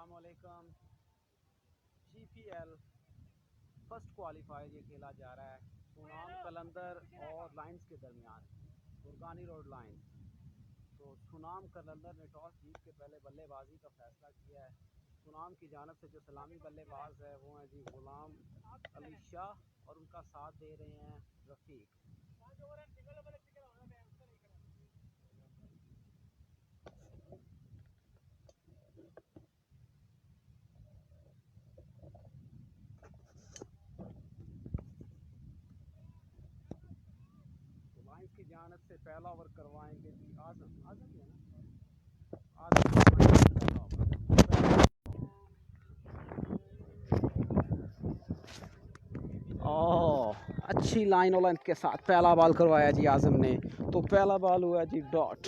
अस्सलामुअलैकुम। GPL first qualifier ये खेला जा रहा है सुनाम कलंदर और लाइंस के दरमियान, फुरकानी रोड लाइन। तो सुनाम कलंदर ने टॉस जीत के पहले बल्लेबाजी का फैसला किया है। सुनाम की जानब से जो सलामी बल्लेबाज है वो हैं जी गुलाम अली शाह और उनका साथ दे रहे हैं रफ़ीक। लाइंस की जानब से पहला ओवर करवाएंगे जी आजम। आजम ही है ना? ओह, अच्छी लाइन और लेंथ के साथ पहला बॉल करवाया जी आजम ने। तो पहला बॉल हुआ जी dot.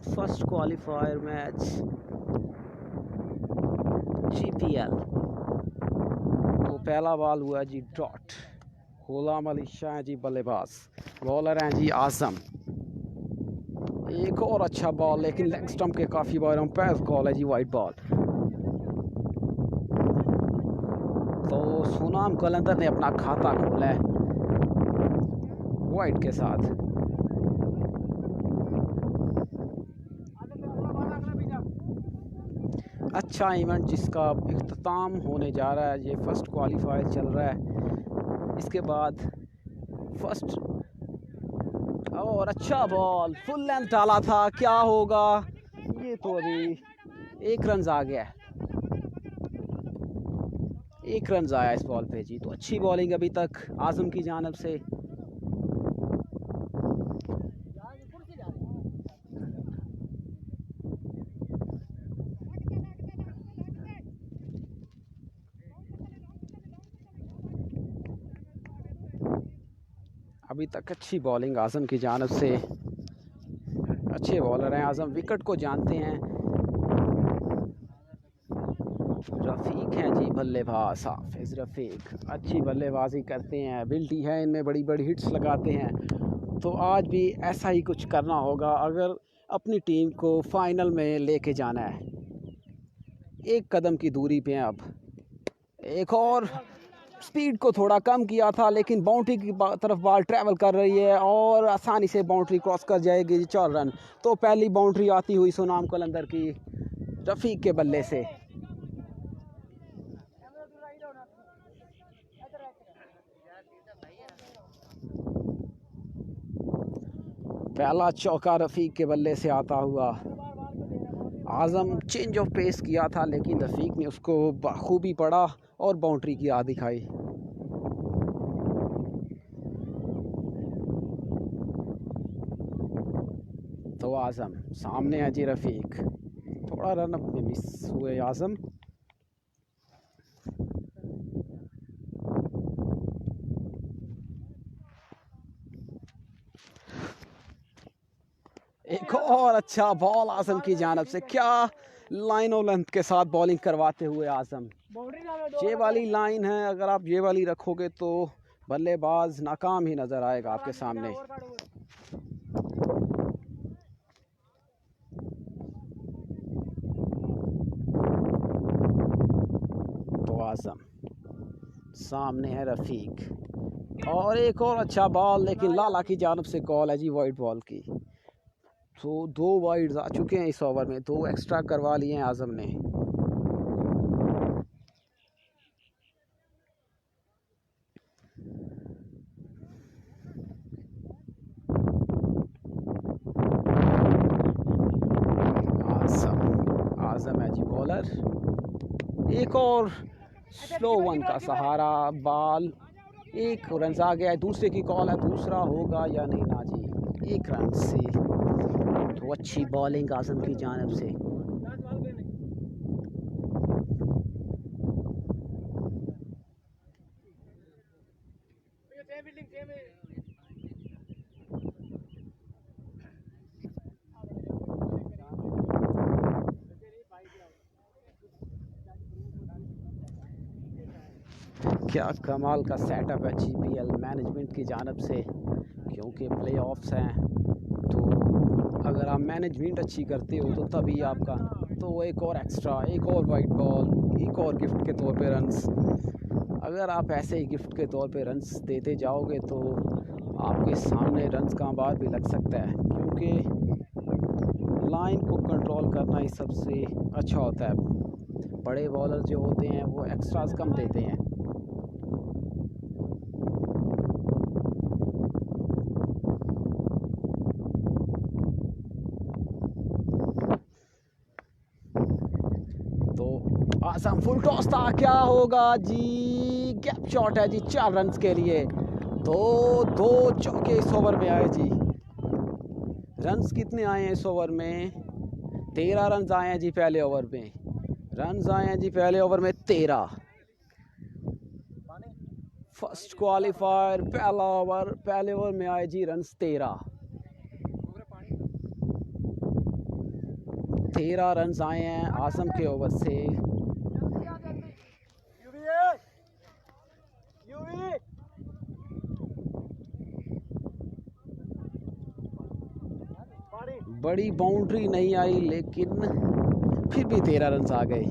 First qualifier match GPL। तो पहला बॉल हुआ जी डॉट। गुलाम अली शाह हैं जी बल्लेबाज, बॉलर हैं जी आजम। एक और अच्छा बॉल लेकिन लेग स्टंप के काफ़ी बार अंपायर कॉल है जी वाइट बॉल। तो सुनाम कलंदर ने अपना खाता खोला है वाइट के साथ। अच्छा इवेंट जिसका इख्तिताम होने जा रहा है, ये फर्स्ट क्वालिफायर चल रहा है। इसके बाद फर्स्ट और अच्छा बॉल फुल लेंथ डाला था, क्या होगा? ये तो अभी 1 रन आ गया है। 1 रन आया इस बॉल पे जी। तो अच्छी बॉलिंग अभी तक आजम की जानब से। अभी तक अच्छी बॉलिंग आजम की जानब से। अच्छे बॉलर हैं आजम, विकेट को जानते हैं। रफ़ीक हैं जी बल्लेबाज, हाफिज़ रफ़ीक अच्छी बल्लेबाजी करते हैं, एबिलिटी है इनमें, बड़ी बड़ी हिट्स लगाते हैं। तो आज भी ऐसा ही कुछ करना होगा अगर अपनी टीम को फाइनल में लेके जाना है। एक कदम की दूरी पे हैं अब। एक और स्पीड को थोड़ा कम किया था लेकिन बाउंड्री की तरफ बॉल ट्रैवल कर रही है और आसानी से बाउंड्री क्रॉस कर जाएगी। 4 रन। तो पहली बाउंड्री आती हुई सुनाम कलंदर की रफ़ीक के बल्ले से। पहला चौका रफ़ीक के बल्ले से आता हुआ। आजम चेंज ऑफ पेस किया था लेकिन रफ़ीक ने उसको बखूबी पड़ा और बाउंड्री की आ दिखाई। तो आजम सामने है जी रफ़ीक। थोड़ा रन अप में मिस हुए आजम। एक और अच्छा बॉल आजम की जानब से। क्या लाइन और लेंथ के साथ बॉलिंग करवाते हुए आजम। ये वाली लाइन है, अगर आप ये वाली रखोगे तो बल्लेबाज नाकाम ही नज़र आएगा आपके सामने। तो आजम सामने है रफ़ीक और एक और अच्छा बॉल लेकिन लाला की जानब से कॉल है जी वाइट बॉल की। तो 2 वाइड्स आ चुके हैं इस ओवर में, 2 एक्स्ट्रा करवा लिए हैं आजम ने। आजम है जी बॉलर। एक और स्लो वन का सहारा, बॉल 1 रन आ गया है। दूसरे की कॉल है, दूसरा होगा या नहीं ना जी। 1 रन से। तो अच्छी बॉलिंग आजम की जानब से। क्या कमाल का सेटअप है GPL मैनेजमेंट की जानब से, क्योंकि प्ले ऑफ्स हैं तो अगर आप मैनेजमेंट अच्छी करते हो तो तभी आपका, तो एक और एक्स्ट्रा, एक और वाइट बॉल, एक और गिफ्ट के तौर पे रन्स। अगर आप ऐसे ही गिफ्ट के तौर पे रन्स देते जाओगे तो आपके सामने रन्स का अंबार भी लग सकता है, क्योंकि लाइन को कंट्रोल करना ही सबसे अच्छा होता है। बड़े बॉलर जो होते हैं वो एक्स्ट्रास कम देते हैं। तो आसम फुल टॉस था, क्या होगा जी? गैप शॉट है जी 4 रन्स के लिए। तो 2 चौके इस ओवर में आए जी। रन्स कितने आए हैं इस ओवर में? 13 रन्स आए हैं जी पहले ओवर में। रन्स आए हैं जी पहले ओवर में 13। फर्स्ट क्वालिफायर पहला ओवर, पहले ओवर में आए जी रन्स 13। 13 रन्स आए हैं आसम के ओवर से। बड़ी बाउंड्री नहीं आई, लेकिन फिर भी 13 रन्स आ गए।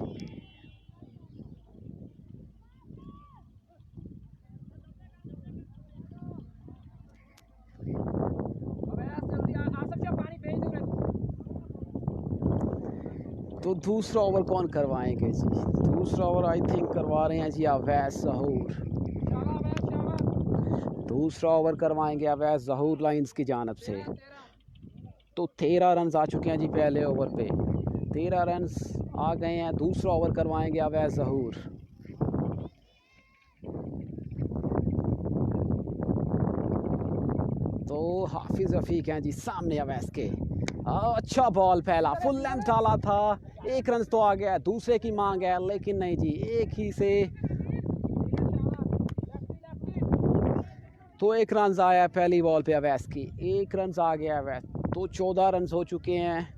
तो दूसरा ओवर कौन करवाएंगे जी? दूसरा ओवर आई थिंक करवा रहे हैं जी अवैस ज़हूर। दूसरा ओवर करवाएंगे अवैस ज़हूर लाइंस की जानब से। तो 13 रन्स आ चुके हैं जी पहले ओवर पे। 13 रन्स आ गए हैं। दूसरा ओवर करवाएंगे अवैस ज़हूर। तो हाफिज़ रफ़ीक हैं जी सामने अवैस के। अच्छा बॉल, पहला फुल लेंथ डाला था। 1 रन तो आ गया, दूसरे की मांग है, लेकिन नहीं जी, एक ही से तो 1 रन आया पहली बॉल पे अवैस की। 1 रन आ गया अवैस, तो 14 रन हो चुके हैं।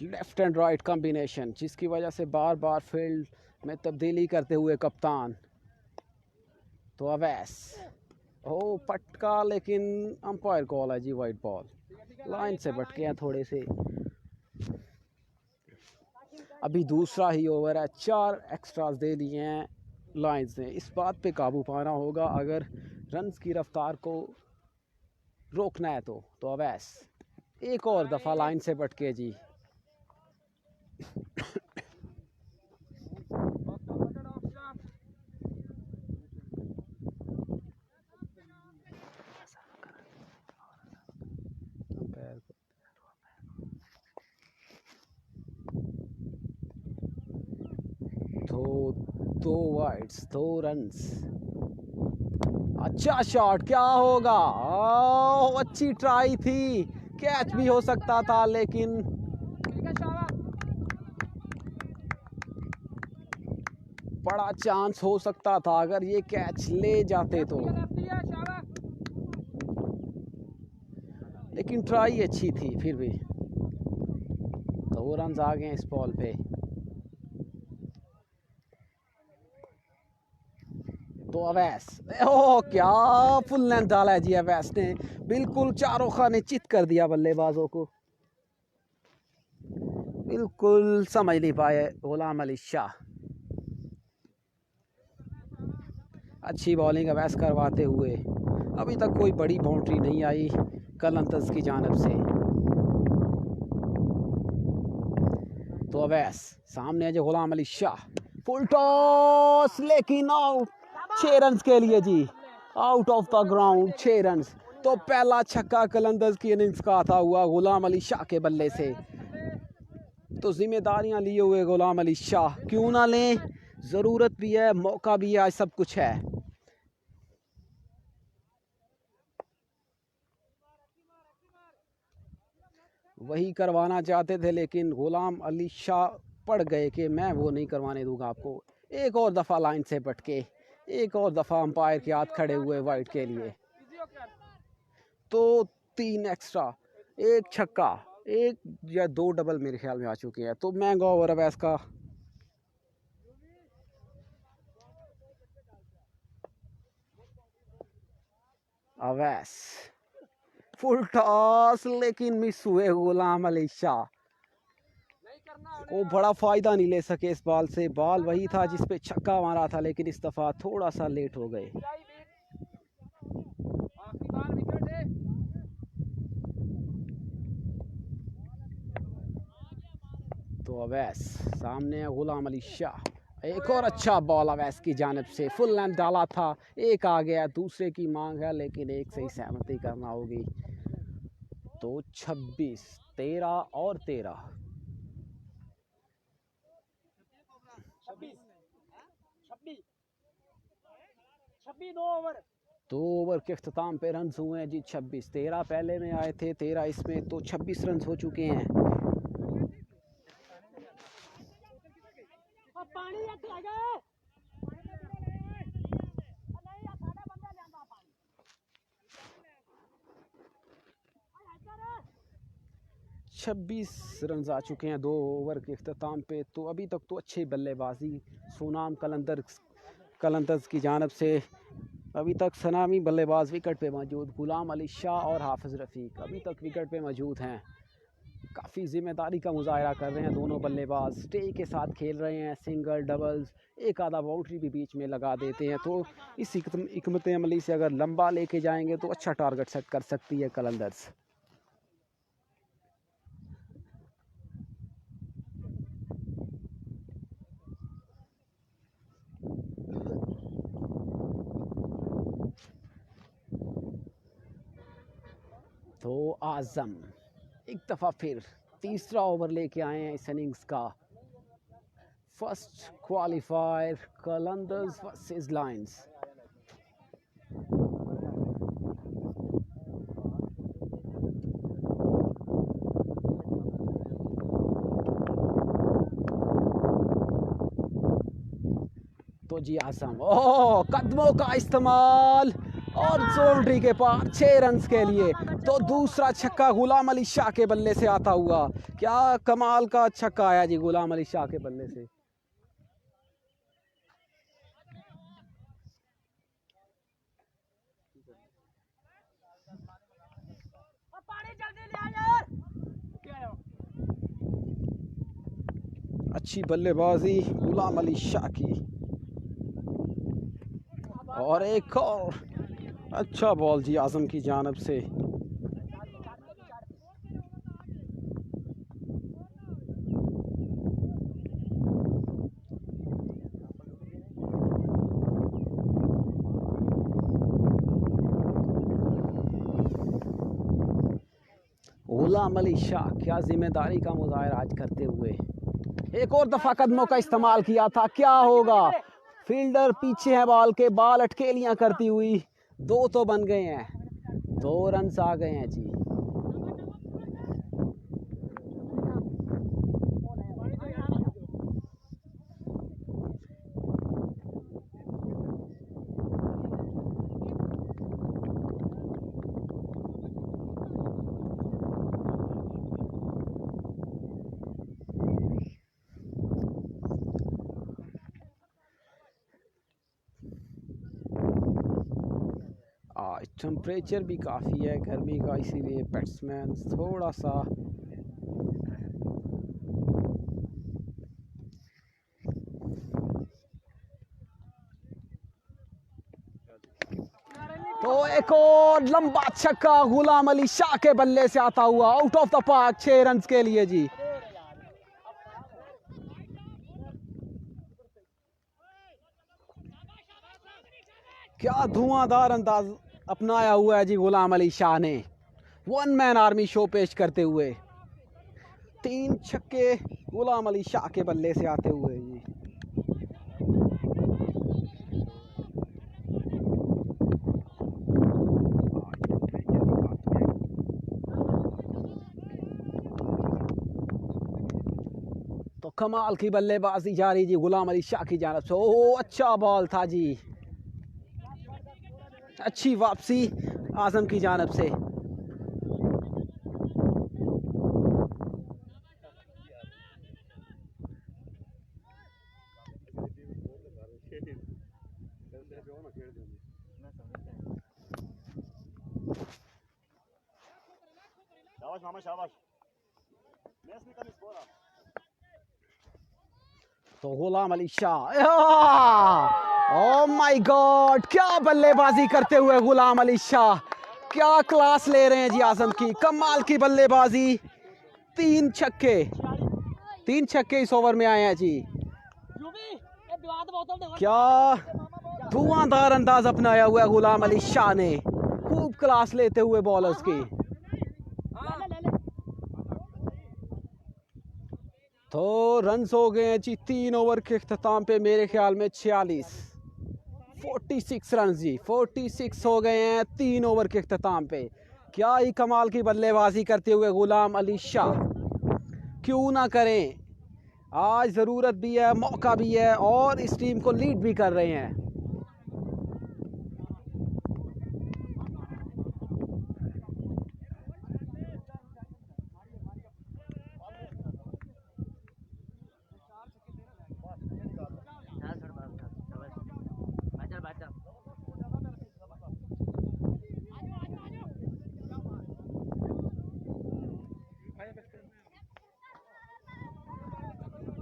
लेफ्ट एंड राइट कॉम्बिनेशन, जिसकी वजह से बार बार फील्ड में तब्दीली करते हुए कप्तान। तो अवैस ओ पटका, लेकिन अंपायर कॉल है जी वाइट बॉल। लाइन से भटके हैं थोड़े से। अभी दूसरा ही ओवर है, 4 एक्स्ट्रास दे दिए हैं लाइंस ने। इस बात पे काबू पाना होगा अगर रन्स की रफ्तार को रोकना है तो अवैस एक और दफ़ा लाइन से भटके जी। दो वाइड्स, 2 रन्स। अच्छा शॉट, क्या होगा? अच्छी ट्राई थी, कैच भी हो सकता था, लेकिन बड़ा चांस हो सकता था अगर ये कैच ले जाते तो। लेकिन ट्राई अच्छी थी फिर भी। 2 रन आ गए इस बॉल पे। तो अवैस, ओह क्या फुल लेंथ डाला है जी अवैस ने। बिल्कुल चारों खाने चित कर दिया बल्लेबाजों को। बिल्कुल समझ नहीं पाए गुलाम अली शाह। अच्छी बॉलिंग अवैस करवाते हुए। अभी तक कोई बड़ी बाउंड्री नहीं आई कलंतज की जानब से। तो अवैस सामने है जो गुलाम अली शाह। फुल टॉस, लेकिन आउट। 6 रन के लिए जी, out of the ground 6 run. तो पहला छक्का कलंदज की इनिंग्स का था हुआ गुलाम अली शाह के बल्ले से। तो जिम्मेदारियां लिए हुए गुलाम अली शाह क्यों ना लें, ज़रूरत भी है, मौका भी है, आज सब कुछ है। वही करवाना चाहते थे, लेकिन गुलाम अली शाह पड़ गए कि मैं वो नहीं करवाने दूंगा आपको। एक और दफ़ा लाइन से भटके, एक और दफ़ा अंपायर के हाथ खड़े हुए वाइट के लिए। तो 3 एक्स्ट्रा, 1 छक्का, 1 या 2 डबल मेरे ख्याल में आ चुके हैं। तो महंगा ओवर अवैस का। अवैस फुल टॉस, लेकिन मिस हुए गुलाम अली शाह को बड़ा फ़ायदा नहीं ले सके इस बॉल से। बॉल वही था जिस पे छक्का मारा था, लेकिन इस दफ़ा थोड़ा सा लेट हो गए। तो अवैस सामने है गुलाम अली शाह। एक और अच्छा बॉल अवैस की जानिब से, फुल लेंथ डाला था, एक आ गया, दूसरे की मांग है, लेकिन एक से ही सहमति करना होगी। तो 26, 13 और 13। 2 ओवर के अख्ताम पे रन हुए हैं जी 26। 13 पहले में आए थे, 13 इसमें, तो 26 रन हो चुके हैं। छब्बीस रन आ चुके हैं 2 ओवर के अख्ताम पे। तो अभी तक तो अच्छी बल्लेबाजी सोनाम कलंदर्स की जानब से। अभी तक सनामी बल्लेबाज विकेट पे मौजूद, गुलाम अली शाह और हाफिज़ रफ़ीक अभी तक विकेट पे मौजूद हैं। काफ़ी ज़िम्मेदारी का मुजाहरा कर रहे हैं दोनों बल्लेबाज, स्टे के साथ खेल रहे हैं, सिंगल डबल्स, एक आधा बाउंड्री भी बीच में लगा देते हैं। तो इस हिकमत अमली से अगर लंबा लेके जाएंगे तो अच्छा टारगेट सेट कर सकती है कलंदर्स। तो आज़म एक दफ़ा फिर तीसरा ओवर लेके आए हैं इस इनिंग्स का। First qualifier Qalandars versus Lions. तो जी आज़म, ओह कदमों का इस्तेमाल और बाउंड्री के पार 6 रन के लिए। तो दूसरा छक्का गुलाम अली शाह के बल्ले से आता हुआ, क्या कमाल का छक्का आया जी गुलाम अली शाह के बल्ले से। अच्छी बल्लेबाजी गुलाम अली शाह की, और एक और अच्छा बॉल जी आज़म की जानब से। गुलाम अली शाह क्या जिम्मेदारी का मुजाहरा आज करते हुए, एक और दफ़ा कदमों का इस्तेमाल किया था, क्या होगा। फील्डर पीछे है बॉल के, बॉल अटकेलियां करती हुई 2 तो बन गए हैं, 2 रन आ गए हैं जी। आज टेम्परेचर भी काफ़ी है गर्मी का, इसीलिए बैट्समैन थोड़ा सा तो एक और लंबा छक्का गुलाम अली शाह के बल्ले से आता हुआ, out of the park 6 run के लिए जी। क्या धुआंधार अंदाज अपनाया हुआ है जी गुलाम अली शाह ने, 1 मैन आर्मी शो पेश करते हुए। 3 छक्के गुलाम अली शाह के बल्ले से आते हुए जी। तो कमाल की बल्लेबाजी जारी जी गुलाम अली शाह की जानब से। ओह अच्छा बॉल था जी, अच्छी वापसी आज़म की जानब से। तो Ghulam Ali Shah, oh my God, क्या बल्लेबाजी करते हुए गुलाम अली शाह, क्या क्लास ले रहे हैं जी आजम की, कमाल की बल्लेबाजी। 3 छक्के इस ओवर में आए हैं जी। क्या धुआंधार अंदाज अपनाया हुआ गुलाम अली शाह ने, खूब क्लास लेते हुए बॉलर्स की। तो रन्स हो गए हैं जी 3 ओवर के अख्ताम पे, मेरे ख्याल में 46 रन जी, 46 हो गए हैं 3 ओवर के अख्ताम पे। क्या ही कमाल की बल्लेबाजी करते हुए गुलाम अली शाह, क्यों ना करें, आज ज़रूरत भी है, मौका भी है, और इस टीम को लीड भी कर रहे हैं।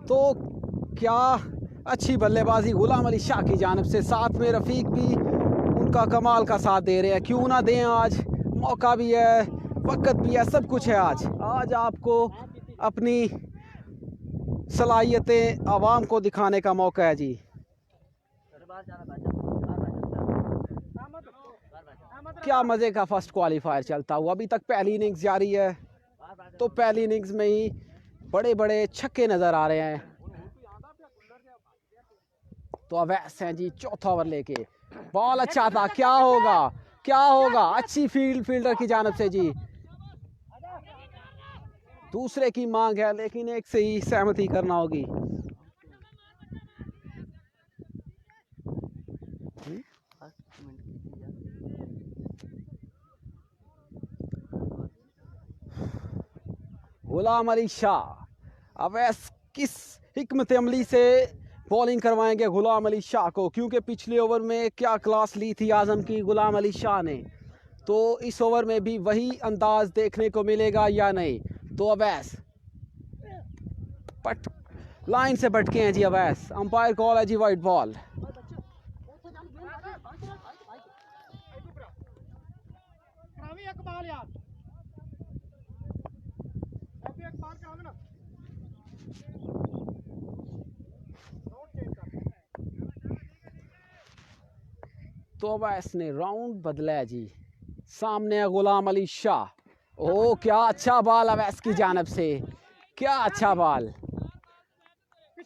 तो क्या अच्छी बल्लेबाजी गुलाम अली शाह की जानिब से, साथ में रफ़ीक भी उनका कमाल का साथ दे रहे हैं। क्यों ना दें, आज मौका भी है, वक्त भी है, सब कुछ है। आज आपको अपनी सलाहियतें आवाम को दिखाने का मौका है जी। क्या मज़े का फर्स्ट क्वालीफायर चलता हुआ, अभी तक पहली इनिंग्स जारी है, तो पहली इनिंग्स में ही बड़े बड़े छक्के नज़र आ रहे हैं। तो अवैस हैं जी चौथा ओवर लेके, बॉल अच्छा था, क्या होगा, अच्छी फील्डर की जानिब से जी। दूसरे की मांग है, लेकिन एक से ही सहमति करना होगी। गुलाम अली शाह, अवैस किस हिकमत अमली से बॉलिंग करवाएंगे गुलाम अली शाह को, क्योंकि पिछले ओवर में क्या क्लास ली थी आजम की गुलाम अली शाह ने, तो इस ओवर में भी वही अंदाज देखने को मिलेगा या नहीं। तो अवैस लाइन से भटके हैं जी अवैस, अंपायर कॉल है जी वाइट बॉल। तो अवैस ने राउंड बदला है जी, सामने है गुलाम अली शाह। ओ क्या अच्छा बॉल अवैस की जानिब से, क्या अच्छा बॉल,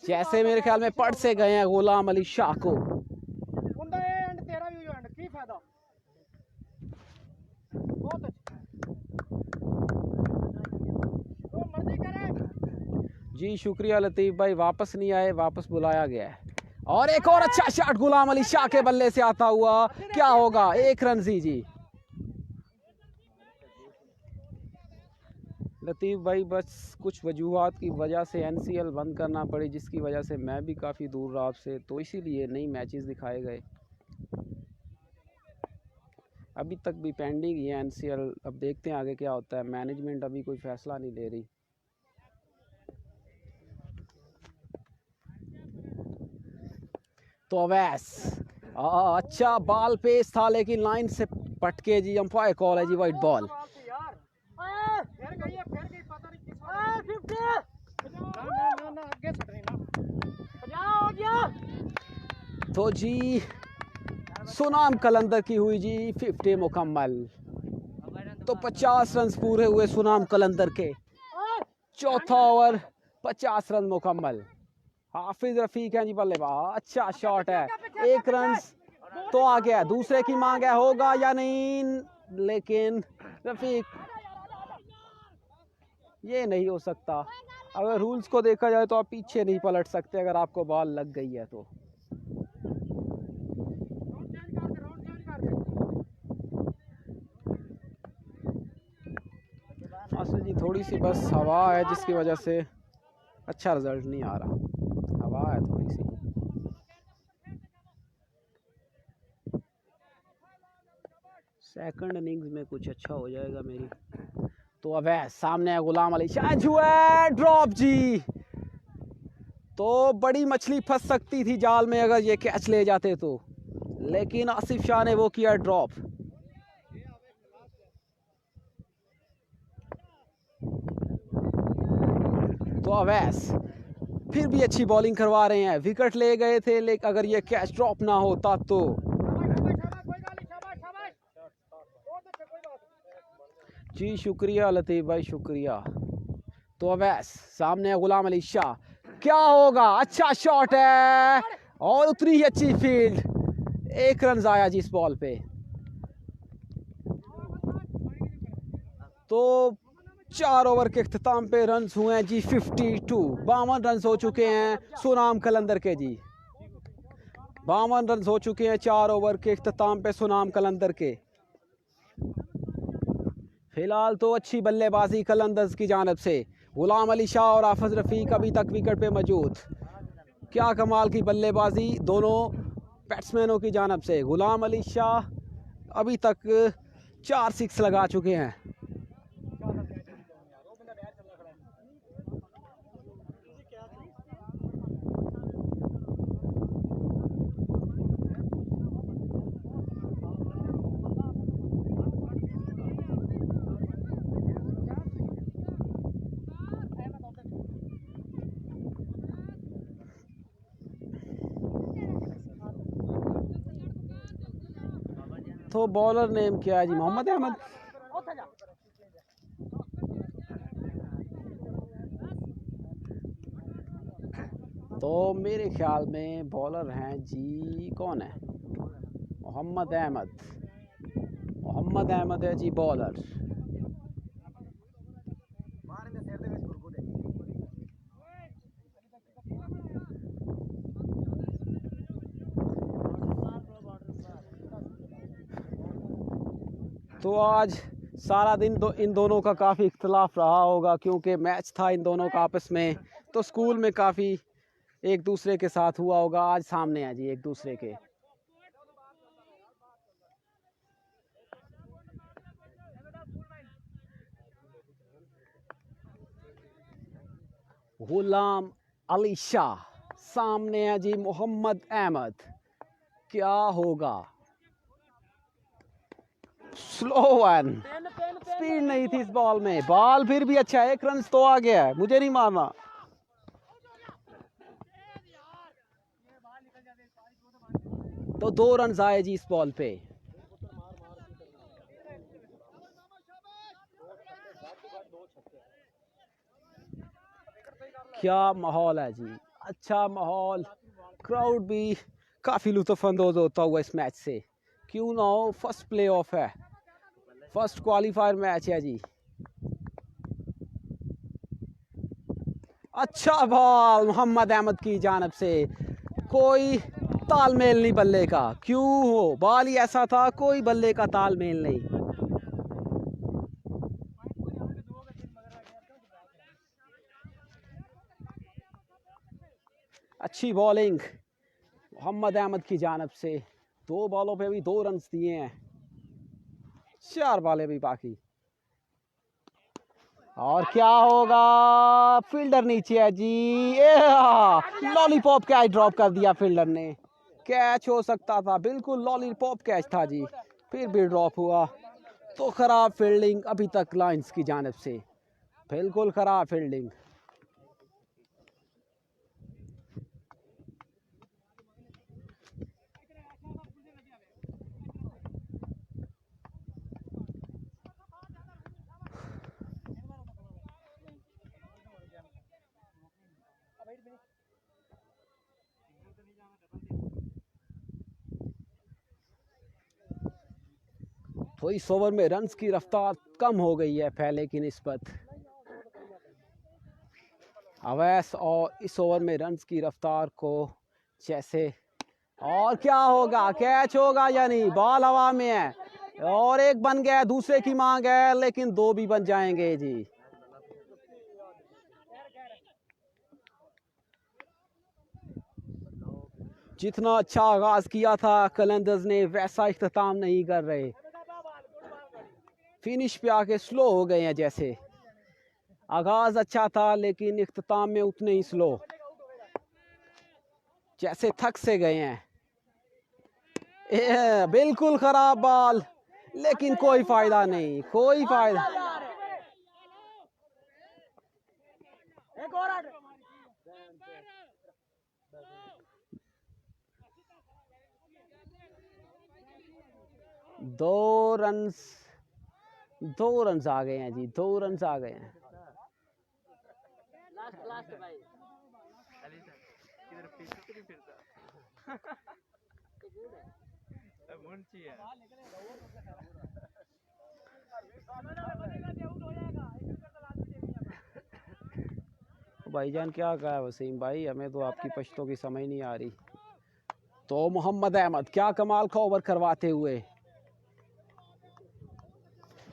जैसे मेरे ख्याल में पड़ से गए हैं गुलाम अली शाह को। जी शुक्रिया लतीफ़ भाई, वापस नहीं आए, वापस बुलाया गया है। और एक और अच्छा शॉट गुलाम अली शाह के बल्ले से आता हुआ, क्या होगा, 1 रन जी। लतीफ़ भाई बस कुछ वजूहात की वजह से NCL बंद करना पड़ी, जिसकी वजह से मैं भी काफ़ी दूर रहा आपसे, तो इसीलिए नई मैचेस दिखाए गए। अभी तक भी पेंडिंग ही है NCL, अब देखते हैं आगे क्या होता है। मैनेजमेंट अभी कोई फ़ैसला नहीं ले रही। तो अवैस अच्छा बॉल पेस था, लेकिन लाइन से पटके जी, अंपायर कॉल है जी वाइट बॉल। तो जी सुनाम कलंदर की हुई जी 50 मुकम्मल, तो 50 रन पूरे हुए सुनाम कलंदर के, चौथा ओवर 50 रन मुकम्मल। हाफिज रफीक है जी बल्लेबाज, अच्छा शॉट है, 1 रन तो आ गया, दूसरे की मांग है, होगा या नहीं, लेकिन रफीक, ये नहीं हो सकता। अगर रूल्स को देखा जाए तो आप पीछे नहीं पलट सकते अगर आपको बॉल लग गई है तो। असल जी थोड़ी सी बस हवा है, जिसकी वजह से अच्छा रिजल्ट नहीं आ रहा, हवा है थोड़ी सी। सेकंड इनिंग्स में कुछ अच्छा हो जाएगा मेरी। तो अवैस सामने है गुलाम अली शाह, जो है ड्रॉप जी। तो बड़ी मछली फंस सकती थी जाल में अगर ये कैच ले जाते तो, लेकिन आसिफ शाह ने वो किया ड्रॉप। तो अवैस फिर भी अच्छी बॉलिंग करवा रहे हैं, विकेट ले गए थे, लेकिन अगर ये कैच ड्रॉप ना होता तो। जी शुक्रिया लतीफ़ भाई, शुक्रिया। तो अवैस सामने है गुलाम अली शाह, क्या होगा, अच्छा शॉट है और उतनी ही अच्छी फील्ड, 1 रन आया जी इस बॉल पे। तो 4 ओवर के अख्ताम पे रन हुए हैं जी 52, 52 रन हो चुके हैं सुनाम कलंदर के जी, 52 रन हो चुके हैं 4 ओवर के अख्ताम पे सुनाम कलंदर के। फिलहाल तो अच्छी बल्लेबाजी कलंदर्स की जानब से, गुलाम अली शाह और हाफिज रफ़ीक अभी तक विकेट पे मौजूद। क्या कमाल की बल्लेबाजी दोनों बैट्समैनों की जानब से। गुलाम अली शाह अभी तक 4 6 लगा चुके हैं। तो बॉलर नेम क्या है जी, मोहम्मद अहमद। तो मेरे ख्याल में बॉलर हैं जी, कौन है, मोहम्मद अहमद, मोहम्मद अहमद है जी बॉलर। तो आज सारा दिन इन दोनों का काफ़ी इख्तलाफ रहा होगा, क्योंकि मैच था इन दोनों का आपस में, तो स्कूल में काफ़ी एक दूसरे के साथ हुआ होगा। आज सामने है जी एक दूसरे के। गुलाम अली शाह सामने है जी मोहम्मद अहमद, क्या होगा, स्लो वन, स्पीड नहीं थी इस बॉल में, बॉल फिर भी अच्छा है, 1 रन तो आ गया है, मुझे नहीं मारना। तो 2 रन आए जी इस बॉल पे। क्या माहौल है जी, अच्छा माहौल, क्राउड भी काफ़ी लुत्फ़अंदोज़ होता हुआ इस मैच से। क्यों ना हो, फर्स्ट प्ले ऑफ है, फर्स्ट क्वालिफायर मैच है जी। अच्छा बॉल मोहम्मद अहमद की जानब से, कोई तालमेल नहीं बल्ले का, क्यों हो, बॉल ही ऐसा था, कोई बल्ले का तालमेल नहीं। अच्छी बॉलिंग मोहम्मद अहमद की जानब से, 2 बॉलों पे भी 2 रन दिए हैं, 4 बॉलें भी बाकी। और क्या होगा, फील्डर नीचे है जी, लॉलीपॉप कैच ड्रॉप कर दिया फील्डर ने, कैच हो सकता था, बिल्कुल लॉलीपॉप कैच था जी, फिर भी ड्रॉप हुआ। तो ख़राब फील्डिंग अभी तक लायंस की जानब से, बिल्कुल ख़राब फील्डिंग। तो इस ओवर में रन्स की रफ्तार कम हो गई है पहले की निस्बत। अवैस और इस ओवर में रन्स की रफ्तार को जैसे, और क्या होगा, कैच होगा या नहीं, बॉल हवा में है और एक बन गया, दूसरे की मांग है, लेकिन 2 भी बन जाएंगे जी। जितना अच्छा आगाज किया था कलंदर्स ने, वैसा इख्तिताम नहीं कर रहे। फिनिश पे आके स्लो हो गए हैं। जैसे आगाज अच्छा था लेकिन इख्तिताम में उतने ही स्लो, जैसे थक से गए हैं। बिल्कुल खराब बॉल, लेकिन कोई फायदा नहीं, कोई फायदा। दो रन आ गए हैं जी, 2 रन आ गए हैं। भाईजान क्या कहा वसीम भाई, हमें तो आपकी पश्तों की समझ नहीं आ रही। तो मोहम्मद अहमद क्या कमाल का ओवर करवाते हुए,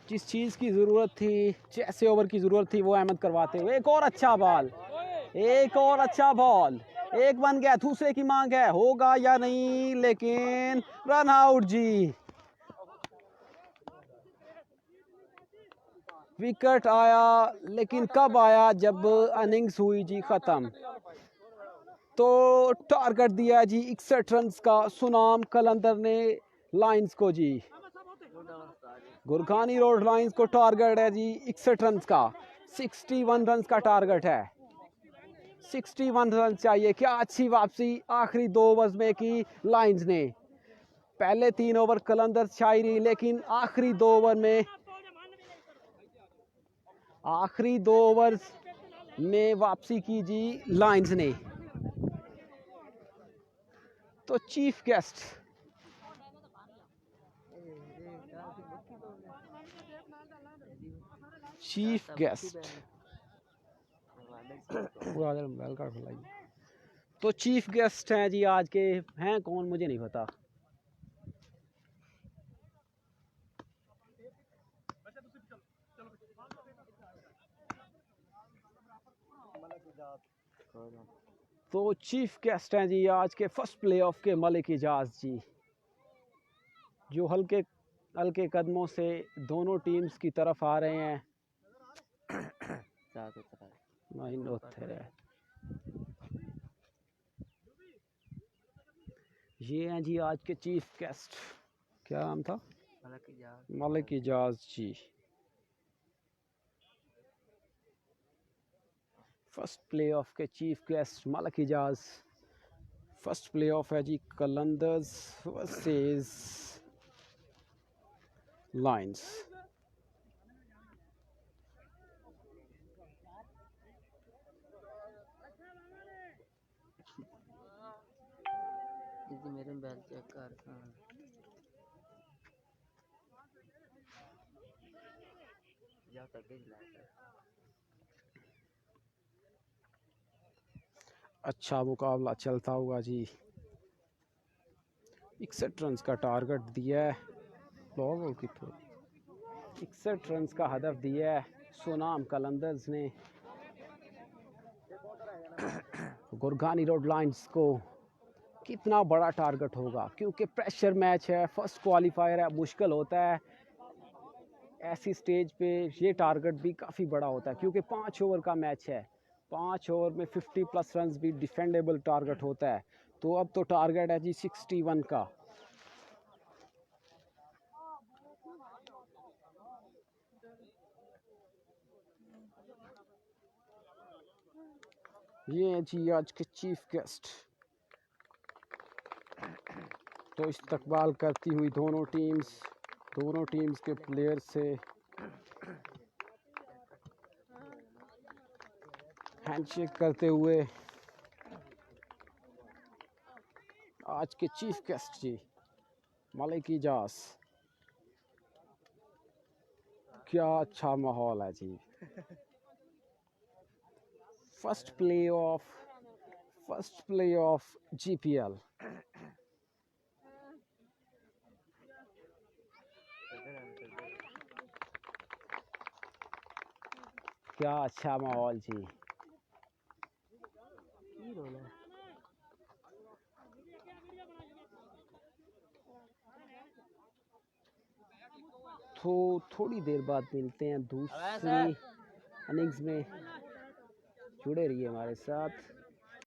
जिस चीज़ की ज़रूरत थी, जैसे ओवर की ज़रूरत थी वो अहमद करवाते हुए। एक और अच्छा बॉल, एक और अच्छा बॉल, एक बन गया, दूसरे की मांग है, होगा या नहीं, लेकिन रन आउट जी। विकेट आया, लेकिन कब आया, जब इनिंग्स हुई जी ख़त्म। तो टारगेट दिया जी 61 रन का सुनाम कलंदर ने लाइंस को जी। गुरखानी रोड लाइंस को टारगेट है जी 61 रन का, 61 रन का टारगेट है। 61 रन चाहिए। क्या अच्छी वापसी आखिरी 2 ओवर्स में की लाइंस ने। पहले 3 ओवर कलंदर शायरी, लेकिन आखिरी 2 ओवर में, आखिरी 2 ओवर्स में वापसी की जी लाइंस ने। तो चीफ गेस्ट तो चीफ गेस्ट हैं जी आज के, हैं कौन मुझे नहीं पता। तो चीफ गेस्ट हैं जी आज के फर्स्ट प्लेऑफ के मलिक इजाज जी, जो हल्के हल्के कदमों से दोनों टीम्स की तरफ आ रहे हैं। ये हैं जी आज के चीफ गेस्ट। क्या नाम था? मलिक इजाज जी। फर्स्ट प्लेऑफ के chief guest Malik Ijaz. First playoff है जी कलंदर्स वर्सेस लाइंस। मेरे बैल चेक कर। अच्छा मुकाबला चलता हुआ जी। 61 रन का टारगेट दिया है, 61 रन का हदफ दिया है सुनाम कलंदर्स ने गुरगानी रोड लाइंस को। कितना बड़ा टारगेट होगा, क्योंकि प्रेशर मैच है, फर्स्ट क्वालिफायर है, मुश्किल होता है ऐसी स्टेज पे। ये टारगेट भी काफ़ी बड़ा होता है, क्योंकि 5 ओवर का मैच है। 5 ओवर में 50+ रन भी डिफेंडेबल टारगेट होता है। तो अब तो टारगेट है जी 61 का। ये हैं जी आज के चीफ गेस्ट। तो इस्तकबाल करती हुई दोनों टीम्स के प्लेयर से हैंडशेक करते हुए आज के चीफ गेस्ट जी मलिक इजाज। क्या अच्छा माहौल है जी। First playoff GPL। क्या अच्छा माहौल जी। तो थोड़ी देर बाद मिलते हैं दूसरी इनिंग्स में। जुड़े रहिए हमारे साथ।